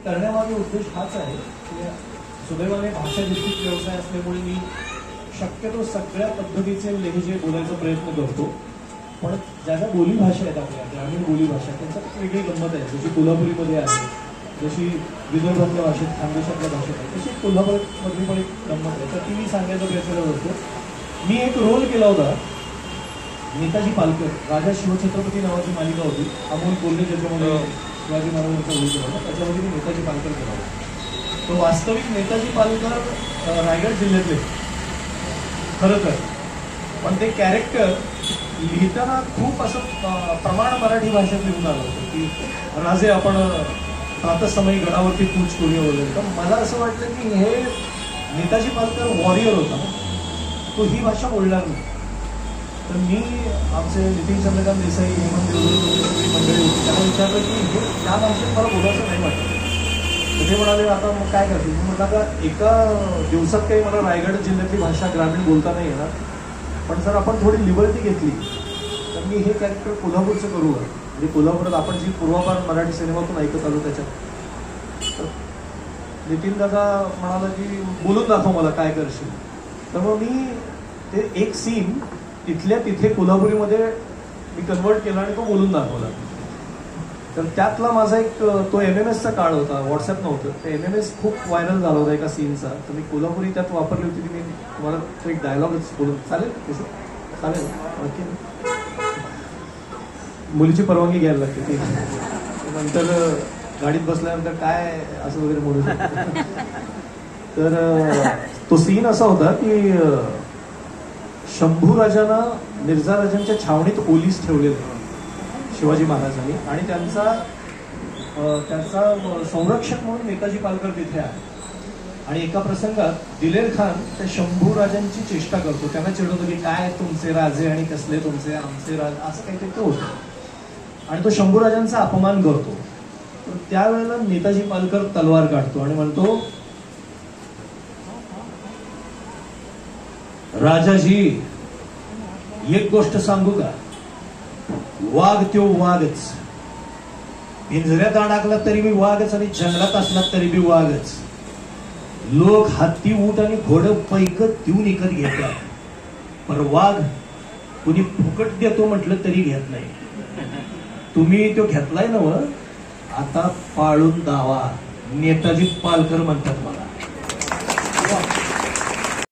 करण्यामागे उद्देश हाच आहे की सुदैवाने भाषा भित्तिक व्यवसाय असल्यामुळे मी शक्यतो सगळ्या पद्धतीचे लहेजे बोलायचा प्रयत्न करतो. पण ज्या ज्या बोलीभाषा आहेत आपल्या ग्रामीण बोलीभाषा त्यांच्यात वेगळी गंमत आहे. जशी कोल्हापुरीमध्ये आहे, जशी विदर्भातल्या भाषेत खानदेशातल्या भाषेत आहे, तशी कोल्हापूरमधली पण एक गंमत आहे. तर ती मी सांगायचा प्रयत्न करतो. मी एक रोल केला होता नेताजी पालकर, राजा शिवछत्रपती नावाची मालिका होती. अमोल कोल्हे त्याच्यामध्ये शिवाजी महाराजांचा रोल केला होता. त्याच्यामध्ये मी नेताजी पालकर केला होता. तो वास्तविक नेताजी पालकर रायगड जिल्ह्यातले खरं तर, पण ते कॅरेक्टर लिहिताना खूप असं प्रमाण मराठी भाषेत लिहून आलं होतं की राजे आपण प्रातःसमयी गडावरती कूच करूया वगैरे. तर मला असं वाटलं की हे नेताजी पालकर वॉरियर होता, तो ही भाषा बोलणार नाही. तर मी आमचे नितीन चंद्रकांत देसाई, हेमंत देवधर मंडळी होती, त्यांना विचारलं की हे त्या भाषेत मला बोलायचं नाही वाटतं. तर ते म्हणाले आता मग काय करते. मी म्हटलं का एका दिवसात काही मला रायगड जिल्ह्यातली भाषा ग्रामीण बोलता नाही येणार, पण जर आपण थोडी लिबर्टी घेतली तर मी हे कॅरेक्टर कोल्हापूरचं करू. म्हणजे कोल्हापुरात आपण जी पूर्वापार मराठी सिनेमातून ऐकत आलो त्याच्यात. तर नितीन दादा म्हणाला की बोलून दाखव मला काय करशील. तर मग मी ते एक सीन तिथल्या तिथे कोल्हापुरीमध्ये मी कन्वर्ट केला आणि तो बोलून दाखवला. तर त्यातला माझा एक तो MMSचा काळ होता, व्हॉट्सअप नव्हतं. ते MMS खूप व्हायरल झाला होता एका सीनचा. तर मी कोल्हापुरी त्यात वापरली होती. मी तुम्हाला तो एक डायलॉगच बोलून चालेल तसं चालेल. ओके, मुलीची परवानगी घ्यायला लागते ती. नंतर गाडीत बसल्यानंतर काय असं वगैरे बोलू शकतो. तर तो सीन असा होता की शंभूराजांना मिर्झा राजांच्या छावणीत पोलीस ठेवलेले शिवाजी महाराजांनी, आणि त्यांचा संरक्षक म्हणून नेताजी पालकर तिथे आहे. आणि एका प्रसंगात दिलेर खान त्या शंभूराजांची चेष्टा करतो, त्यांना चिडवतो की काय तुमचे राजे आणि कसले तुमचे आमचे राज, असं काहीतरी ते होतं. आणि तो शंभूराजांचा अपमान करतो. तर त्यावेळेला नेताजी पालकर तलवार काढतो आणि म्हणतो, राजाजी एक गोष्ट सांगू का, वाघ त्यो वाघच, पिंजऱ्यात अडकला तरी बी वाघच आणि जंगलात असला तरी बी वाघच. लोक हत्ती, ऊट आणि घोडं पैकत देऊन विकत घेतात, पण वाघ कुणी फुकट देतो म्हटलं तरी घेत नाही. तुम्ही तो घेतलाय ना, आता पाळून दावा. नेताजी पालकर म्हणतात मला.